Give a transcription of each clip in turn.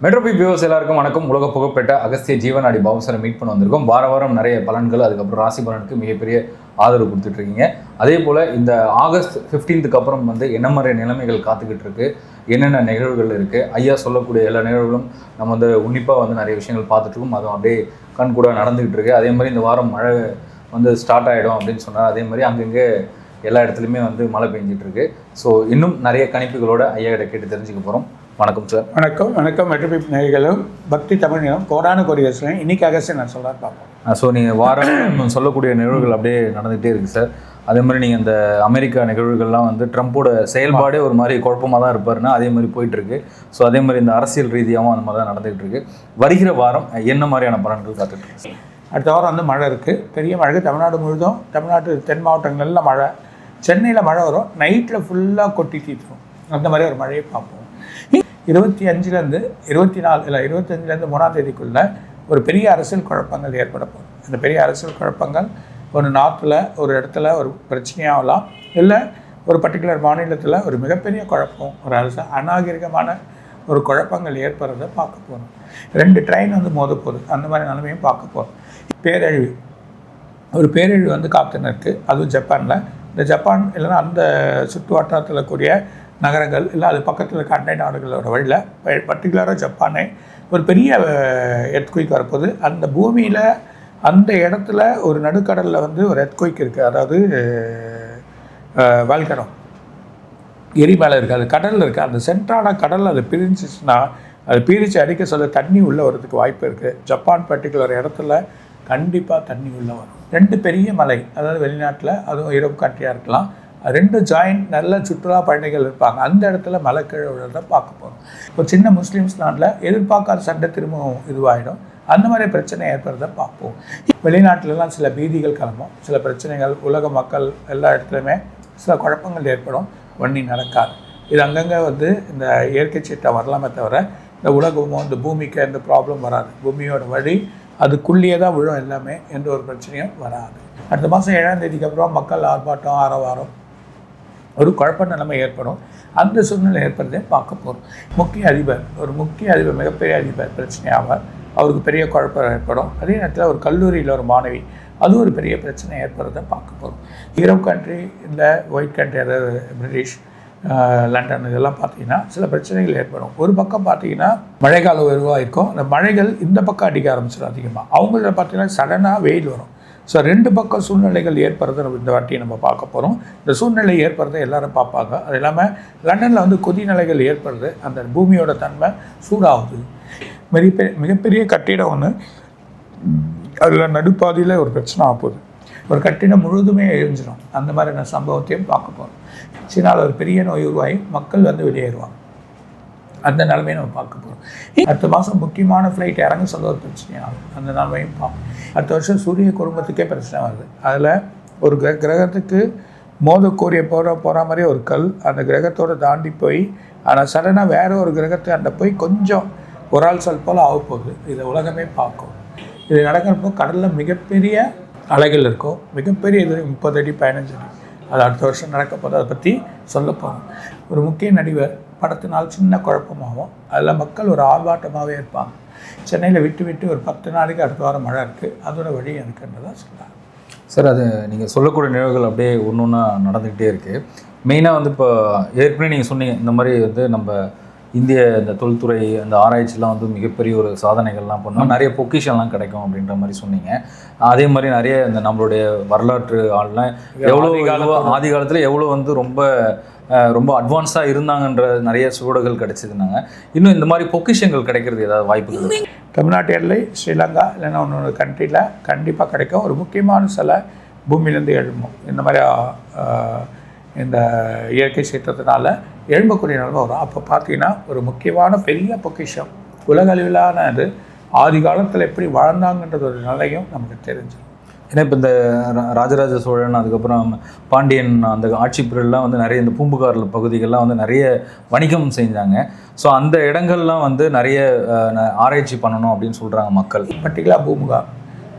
மெட்ரோபி viewers எல்லாருக்கும் வணக்கம். உலக புகழ்பெற்ற அகஸ்திய ஜீவனாடி பாபுசரை மீட் பண்ண வந்திருக்கோம். வாரம் நிறைய பலன்கள், அதுக்கப்புறம் ராசி பலனுக்கு மிகப்பெரிய ஆதரவு கொடுத்துட்ருக்கீங்க. அதே போல் இந்த ஆகஸ்ட் 15க்கு அப்புறம் என்ன மாதிரி நிலைமைகள் காத்துக்கிட்டு இருக்கு, என்னென்ன நிகழ்வுகள் இருக்குது, ஐயா சொல்லக்கூடிய எல்லா நிகழ்வுகளும் நம்ம உன்னிப்பாக நிறைய விஷயங்கள் பார்த்துட்ருக்கோம். அதுவும் அப்படியே கண் கூட நடந்துக்கிட்டு இருக்கு. அதே மாதிரி இந்த வாரம் மழை ஸ்டார்ட் ஆகிடும் அப்படின்னு சொன்னார். அதே மாதிரி அங்கங்கே எல்லா இடத்துலையுமே மழை பெஞ்சிட்ருக்கு. ஸோ இன்னும் நிறைய கணிப்புகளோட ஐயா கிட்ட கேட்டு தெரிஞ்சுக்க போகிறோம். வணக்கம் சார். வணக்கம் மெட்ரோபி நேயர்களும் பக்தி தமிழ் நிலம் கோடான கோடி வசூலன் இன்னைக்காக நான் சொல்ல பார்ப்போம். ஸோ நீங்கள் வாரம் சொல்லக்கூடிய நிகழ்வுகள் அப்படியே நடந்துகிட்டே இருக்குது சார். அதே மாதிரி நீங்கள் இந்த அமெரிக்கா நிகழ்வுகள்லாம் ட்ரம்ப்போட செயல்பாடே ஒரு மாதிரி குழப்பமாக தான் இருப்பாருன்னா அதே மாதிரி போயிட்டுருக்கு. ஸோ அதே மாதிரி இந்த அரசியல் ரீதியாகவும் அந்த மாதிரி தான் நடந்துகிட்டு இருக்கு. வருகிற வாரம் என்ன மாதிரியான பலன்கள் காத்துட்ருக்கு? அடுத்த வாரம் மழை இருக்குது, பெரிய மழை. தமிழ்நாடு முழுதும், தமிழ்நாட்டு தென் மாவட்டங்களில் மழை, சென்னையில் மழை வரும், நைட்டில் ஃபுல்லாக கொட்டி தீர்த்துரும். அந்த மாதிரி ஒரு மழையை பார்ப்போம். 25லேருந்து 24 இல்லை 25லேருந்து 3ஆம் தேதிக்குள்ளே ஒரு பெரிய அரசியல் குழப்பங்கள் ஏற்பட போகும். அந்த பெரிய அரசியல் குழப்பங்கள் ஒரு நார்த்தில் ஒரு இடத்துல ஒரு பிரச்சனையாகலாம், இல்லை ஒரு பர்டிகுலர் மாநிலத்தில் ஒரு மிகப்பெரிய குழப்பம், ஒரு அரசு அநாகரிகமான ஒரு குழப்பங்கள் ஏற்படுறதை பார்க்க போகிறோம். 2 ட்ரெயின் மோத போகுது, அந்த மாதிரி நிலைமையும் பார்க்க போகிறோம். பேரழிவு, ஒரு பேரழிவு காத்துன்னு இருக்குது. அதுவும் ஜப்பானில். இந்த ஜப்பான் இல்லைன்னா அந்த சுற்று வட்டாரத்தில் கூடிய நகரங்கள் இல்லை அது பக்கத்தில் இருக்க அண்டை நாடுகளோட வழியில், பர்டிகுலராக ஜப்பானே ஒரு பெரிய எர்த்குயிக் வரப்போகுது. அந்த பூமியில் அந்த இடத்துல ஒரு நடுக்கடலில் ஒரு எர்த்குயிக் இருக்குது, அதாவது வால்கனோ எரிமலை இருக்குது, அது கடலில் இருக்குது. அந்த சென்ட்ரான கடல் அது பிரிஞ்சிச்சுன்னா அது பிரித்து அடிக்க சொல்ல தண்ணி உள்ளே வரதுக்கு வாய்ப்பு இருக்குது. ஜப்பான் பர்டிகுலர் இடத்துல கண்டிப்பாக தண்ணி உள்ளே வரும். 2 பெரிய மலை, அதாவது வெளிநாட்டில், அதுவும் யூரோப் கண்ட்ரியாக இருக்கலாம், 2 ஜாயிண்ட் நல்ல சுற்றுலா பயணிகள் இருப்பாங்க. அந்த இடத்துல மலை கீழே விழுறத பார்க்க போகிறோம். ஒரு சின்ன முஸ்லீம்ஸ் நாட்டில் எதிர்பார்க்காத சண்டை திரும்பவும் இதுவாகிடும். அந்த மாதிரி பிரச்சனை ஏற்படுறத பார்ப்போம். வெளிநாட்டிலலாம் சில பீதிகள் கிளம்பும், சில பிரச்சனைகள், உலக மக்கள் எல்லா இடத்துலையுமே சில குழப்பங்கள் ஏற்படும். ஒன்றி நடக்காது. இது அங்கங்கே இந்த இயற்கை சீட்டை வரலாமே தவிர இந்த உலகமோ இந்த பூமிக்கு எந்த ப்ராப்ளம் வராது. பூமியோட வழி அதுக்குள்ளேயே தான் விழும், எல்லாமே எந்த ஒரு பிரச்சனையும் வராது. அடுத்த மாதம் 7ஆம் தேதிக்கு அப்புறம் மக்கள் ஆர்ப்பாட்டம், ஆரவாரம், ஒரு குழப்ப நிலைமை ஏற்படும். அந்த சூழ்நிலை ஏற்படுறதே பார்க்க போகிறோம். ஒரு முக்கிய அதிபர் மிகப்பெரிய அதிபர் பிரச்சனையாவார். அவருக்கு பெரிய குழப்பம் ஏற்படும். அதே நேரத்தில் ஒரு கல்லூரியில் ஒரு மாணவி, அது ஒரு பெரிய பிரச்சனை ஏற்படுறதை பார்க்க போகிறோம். யூரோப் கண்ட்ரி, இந்த ஒயிட் கண்ட்ரி, அதாவது பிரிட்டிஷ், லண்டன், இதெல்லாம் பார்த்தீங்கன்னா சில பிரச்சனைகள் ஏற்படும். ஒரு பக்கம் பார்த்தீங்கன்னா மழைக்காலம் உருவாயிருக்கும். அந்த மழைகள் இந்த பக்கம் அடிக்க ஆரம்பிச்சிடும் அதிகமாக. அவங்கள பார்த்தீங்கன்னா சடனாக வெயில் வரும். ஸோ 2 பக்கம் சூழ்நிலைகள் ஏற்படுறது இந்த வாட்டியை நம்ம பார்க்க போகிறோம். இந்த சூழ்நிலை ஏற்படுறத எல்லாரும் பார்ப்பாங்க. அது இல்லாமல் லண்டனில் கொதிநிலைகள் ஏற்படுறது, அந்த பூமியோட தன்மை சூடாகுது. மிகப்பெரிய கட்டிடம் ஒன்று, அதில் நடுப்பாதியில் ஒரு பிரச்சனை ஆகுது, ஒரு கட்டிடம் முழுதுமே எழுஞ்சிடும். அந்த மாதிரியான சம்பவத்தையும் பார்க்க போகிறோம். சீனாவில் ஒரு பெரிய நோய் உருவாகி மக்கள் வெளியேறுவாங்க. அந்த நிலைமையை நம்ம பார்க்க போகிறோம். அடுத்த மாதம் முக்கியமான ஃப்ளைட் இறங்க சொல்ல ஒரு பிரச்சனையாகும். அந்த நிலைமையும் பார்ப்போம். அடுத்த வருஷம் சூரிய குடும்பத்துக்கே பிரச்சனை வருது. அதில் ஒரு கிரகத்துக்கு மோதக்கோரிய போகிற மாதிரி ஒரு கல் அந்த கிரகத்தோடு தாண்டி போய், ஆனால் சடனாக வேறு ஒரு கிரகத்தை அந்த போய் கொஞ்சம் ஒரு ஆள் சொல் போல் ஆக போகுது. இதை உலகமே பார்க்கும். இது நடக்கிறப்போ கடலில் மிகப்பெரிய அலைகள் இருக்கும். மிகப்பெரிய இது 30 அடி 15 அடி. அது அடுத்த வருஷம் நடக்க போது. அதை பற்றி சொல்ல போகிறோம். ஒரு முக்கிய நடிகர் படத்தினால் சின்ன குழப்பமாகும். அதில் மக்கள் ஒரு ஆர்ப்பாட்டமாகவே இருப்பாங்க. சென்னையில் விட்டு ஒரு 10 நாளைக்கு அடுத்த வாரம் மழை இருக்குது, அதோட வழி இருக்குன்றதான் சொல்கிறாங்க. சார், அது நீங்கள் சொல்லக்கூடிய நிகழ்வுகள் அப்படியே ஒன்று ஒன்றா நடந்துக்கிட்டே இருக்குது. மெயினாக இப்போ ஏற்கனவே நீங்கள் சொன்னீங்க, இந்த மாதிரி நம்ம இந்திய இந்த தொழில்துறை அந்த ஆராய்ச்சிலாம் மிகப்பெரிய ஒரு சாதனைகள்லாம் பண்ணோம், நிறைய பொக்கிஷன்லாம் கிடைக்கும் அப்படின்ற மாதிரி சொன்னீங்க. அதே மாதிரி நிறைய இந்த நம்மளுடைய வரலாற்று ஆள்லாம் எவ்வளோ ஆதி காலத்தில் எவ்வளோ ரொம்ப அட்வான்ஸாக இருந்தாங்கன்ற நிறைய சுவடுகள் கிடைச்சிருந்தாங்க. இன்னும் இந்த மாதிரி பொக்கிஷங்கள் கிடைக்கிறது ஏதாவது வாய்ப்புகள் தமிழ்நாட்டு எல்லை, ஸ்ரீலங்கா இல்லைன்னா ஒன்று கண்ட்ரியில் கண்டிப்பாக கிடைக்கும். ஒரு முக்கியமான சில பூமியிலேருந்து எழும்பும். இந்த மாதிரி இந்த இயற்கை சீற்றத்தினால எழும்பக்கூடிய நிலைமை வரும். அப்போ பார்த்தீங்கன்னா ஒரு முக்கியமான பெரிய பொக்கிஷம், உலக அளவிலான அது ஆதி காலத்தில் எப்படி வாழ்ந்தாங்கன்றது ஒரு நிலையும் நமக்கு தெரிஞ்சிடும். ஏன்னா இப்போ இந்த ராஜராஜ சோழன், அதுக்கப்புறம் பாண்டியன், அந்த ஆட்சி பிரிவுலாம் நிறைய இந்த பூம்புகாரில் பகுதிகள்லாம் நிறைய வணிகம் செஞ்சாங்க. ஸோ அந்த இடங்கள்லாம் நிறைய ஆராய்ச்சி பண்ணணும் அப்படின்னு சொல்கிறாங்க மக்கள். பர்டிகுலராக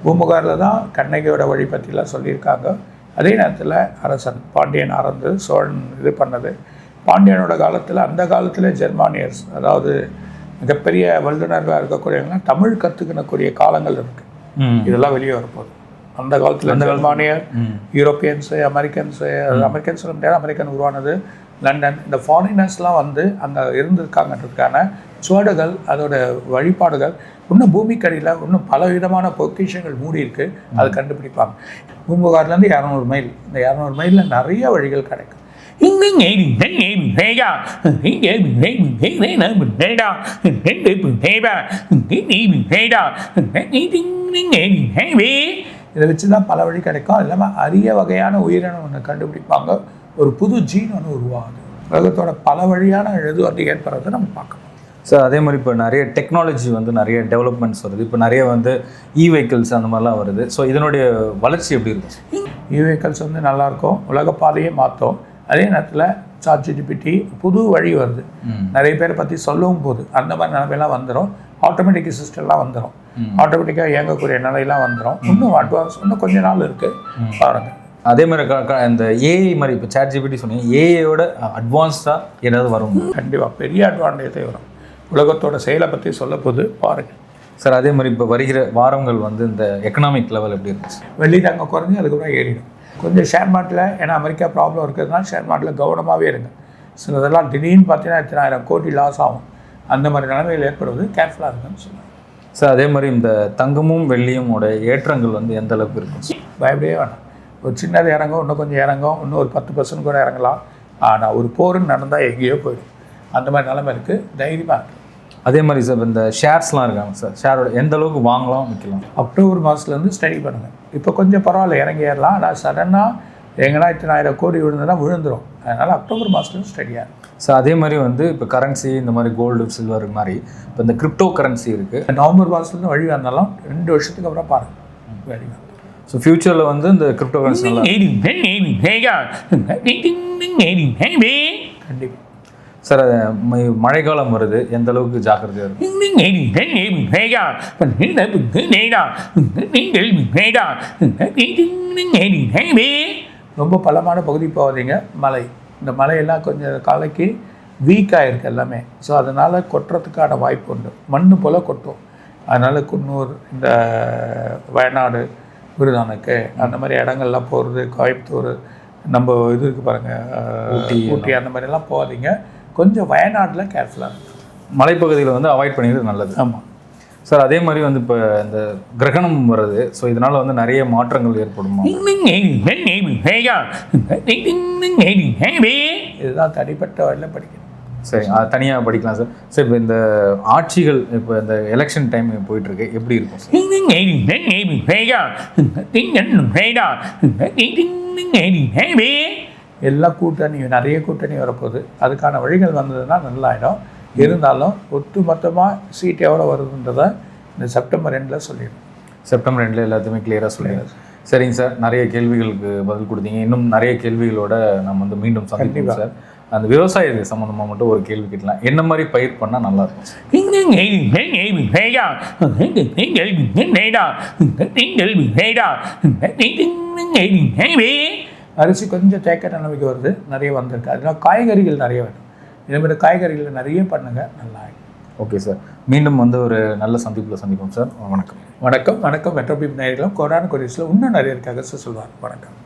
பூம்புகாரில் தான் கண்ணகியோட வழி பற்றிலாம் சொல்லியிருக்காங்க. அதே நேரத்தில் அரசன் பாண்டியன் ஆரந்து சோழன் இது பண்ணது. பாண்டியனோட காலத்தில், அந்த காலத்தில் ஜெர்மானியர்ஸ், அதாவது மிகப்பெரிய வல்லுநர்களாக இருக்கக்கூடியவங்களாம் தமிழ் கற்றுக்கக்கூடிய காலங்கள் இருக்குது. இதெல்லாம் வெளியே வரப்போகுது. அந்த காலத்தில் அந்த ஜெர்மானியர், யூரோப்பியன்ஸு, அமெரிக்கன்ஸு முடியாது, அமெரிக்கன் உருவானது, லண்டன், இந்த ஃபாரினர்ஸ்லாம் வந்து அங்கே இருந்திருக்காங்கன்றதுக்கான சுவடுகள், அதோட வழிபாடுகள் இன்னும் பூமிக்கடியில் இன்னும் பல விதமான பொக்கிஷங்கள் மூடி இருக்கு. அது கண்டுபிடிப்பாங்க. பூம்புகார்லேருந்து 200 மைல், இந்த 200 மைலில் நிறைய வழிகள் கிடைக்கும். இதை வச்சு தான் பல வழி கிடைக்கும். அது இல்லாமல் அரிய வகையான உயிரினம் ஒன்று கண்டுபிடிப்பாங்க. ஒரு புது ஜீன் ஒன்று உருவாகுது. உலகத்தோட பல வழியான இது வந்து ஏற்படுறதை நம்ம பார்க்கணும். சார் அதே மாதிரி இப்போ நிறைய டெக்னாலஜி வந்து நிறைய டெவலப்மெண்ட்ஸ் வருது. இப்போ நிறைய வந்து வெஹிக்கிள்ஸ் அந்த மாதிரிலாம் வருது. ஸோ இதனுடைய வளர்ச்சி எப்படி இருக்கும்? வெஹிக்கிள்ஸ் வந்து நல்லாயிருக்கும், உலக பாதையே மாற்றும். அதே நேரத்தில் ChatGPT புது வழி வருது. நிறைய பேரை பற்றி சொல்லவும் போது அந்த மாதிரி நிலைமையெல்லாம் வந்துடும். ஆட்டோமேட்டிக் சிஸ்டம்லாம் வந்துடும். ஆட்டோமேட்டிக்காக இயங்கக்கூடிய நிலையெல்லாம் வந்துடும். இன்னும் அட்வான்ஸ், இன்னும் கொஞ்ச நாள் இருக்குது பாருங்கள். அதே மாதிரி இந்த ஏஐ மாதிரி இப்போ ChatGPT சொன்னீங்க, ஏஐயோட அட்வான்ஸ்டாக ஏதாவது வரும்? கண்டிப்பாக பெரிய அட்வான்டேஜே வரும். உலகத்தோட செயலை பற்றி சொல்ல போது பாருங்கள் சார். அதே மாதிரி இப்போ வருகிற வாரங்கள் வந்து இந்த எக்கனாமிக் லெவல் எப்படி இருந்துச்சு? வெள்ளி தாங்க குறைஞ்சி அதுக்கப்புறம் ஏறிடும். கொஞ்சம் ஷேர் மார்ட்டில், ஏன்னா அமெரிக்கா ப்ராப்ளம் இருக்கிறதுனால ஷேர் மார்ட்டில் கவனமாகவே இருங்க. சிலதெல்லாம் திடீர்னு பார்த்தீங்கன்னா 10,000 கோடி லாஸ் ஆகும். அந்த மாதிரி நிலைமைகள் ஏற்படுவது கேர்ஃபுல்லாக இருக்குன்னு சொல்லுவாங்க சார். அதே மாதிரி இந்த தங்கமும் வெள்ளியுமோட ஏற்றங்கள் வந்து எந்த அளவுக்கு இருக்கும்? பயப்படவே வேணாம். ஒரு சின்னது இறங்கும், இன்னும் கொஞ்சம் இறங்கும், இன்னும் ஒரு 10% கூட இறங்கலாம். ஆனால் ஒரு போருன்னு நடந்தால் எங்கேயோ போயிடும். அந்த மாதிரி நிலைமை இருக்குது. தைரியமாக இருக்குது. அதே மாதிரி சார் இந்த ஷேர்ஸ்லாம் இருக்காங்க சார், ஷேரோட எந்த அளவுக்கு வாங்கலாம் விற்கலாம்? அக்டோபர் மாதத்துலேருந்து ஸ்டடி பண்ணுங்கள். இப்போ கொஞ்சம் பரவாயில்ல, இறங்கி ஏறலாம். ஆனால் சடனாக எங்கன்னா 10,000 கோடி விழுந்ததுன்னா விழுந்துடும். அதனால் அக்டோபர் மாதத்துலேருந்து ஸ்டடியாக இருக்கும். ஸோ அதே மாதிரி வந்து இப்போ கரன்சி இந்த மாதிரி கோல்டு சில்வர் மாதிரி இப்போ இந்த கிரிப்டோ கரன்சி இருக்குது. நவம்பர் மாதத்துலேருந்து வழி வந்தாலும் 2 வருஷத்துக்கு அப்புறம் பாருங்கள் வழி வந்து. ஸோ ஃபியூச்சரில் வந்து இந்த கிரிப்டோ கரன்சி கண்டிப்பாக சார். மழைக்காலம் வருது, எந்த அளவுக்கு ஜாக்கிரதையாக இருக்கும்? ரொம்ப பலமான பகுதி போகாதீங்க. மலை, இந்த மலையெல்லாம் கொஞ்சம் காலைக்கு வீக்காக இருக்குது எல்லாமே. ஸோ அதனால் கொட்டுறதுக்கான வாய்ப்பு உண்டு. மண் போல் கொட்டும். அதனால் குன்னூர், இந்த வயநாடு, விருதானக்கு அந்த மாதிரி இடங்கள்லாம் போகிறது, கோயம்புத்தூர், நம்ம இது இருக்குது பாருங்கள், ஊட்டி, அந்த மாதிரிலாம் போகாதீங்க. கொஞ்சம் வயநாட்டில் கேர்ஃபுல்லாக இருக்கும். மலைப்பகுதியில் வந்து அவாய்ட் பண்ணிக்கிறது நல்லது. ஆமாம் சார். அதே மாதிரி வந்து இப்போ இந்த கிரகணம் வருது. ஸோ இதனால் வந்து நிறைய மாற்றங்கள் ஏற்படுமா? இதுதான் தனிப்பட்ட வழியில் படிக்கணும். சரி, அது தனியாக படிக்கலாம் சார். சரி, இப்போ இந்த ஆட்சிகள் இப்போ இந்த எலெக்ஷன் டைம் போயிட்டுருக்கு, எப்படி இருக்கும் சார்? எல்லா கூட்டணியும், நிறைய கூட்டணி வரப்போகுது. அதுக்கான வழிகள் வந்ததுன்னா நல்லாயிடும். இருந்தாலும் ஒட்டு மொத்தமாக சீட் எவ்வளோ வருதுன்றதை இந்த செப்டம்பர் 2 சொல்லிடுறோம். செப்டம்பர் 2 எல்லாத்தையுமே கிளியராக சொல்லிடுறேன். சரிங்க சார், நிறைய கேள்விகளுக்கு பதில் கொடுத்தீங்க. இன்னும் நிறைய கேள்விகளோட நம்ம வந்து மீண்டும் சந்திப்போம் சார். அந்த விவசாயத்துக்கு சம்மந்தமாக மட்டும் ஒரு கேள்வி கேட்கலாம். என்ன மாதிரி பயிர் பண்ணால் நல்லா இருக்கும்? அரிசி கொஞ்சம் தேக்க நிலைமைக்கு வருது, நிறைய வந்திருக்கு. அதனால் காய்கறிகள் நிறைய வேணும். இதே மாதிரி காய்கறிகள் நிறைய பண்ணுங்கள், நல்லா. ஓகே சார், மீண்டும் வந்து ஒரு நல்ல சந்திப்பில் சந்திப்போம் சார். வணக்கம். வணக்கம். மெட்ரோபிப் நேயர்களும் கோடான கொரிஸில் இன்னும் நிறைய இருக்காக சொல்லுவார். வணக்கம்.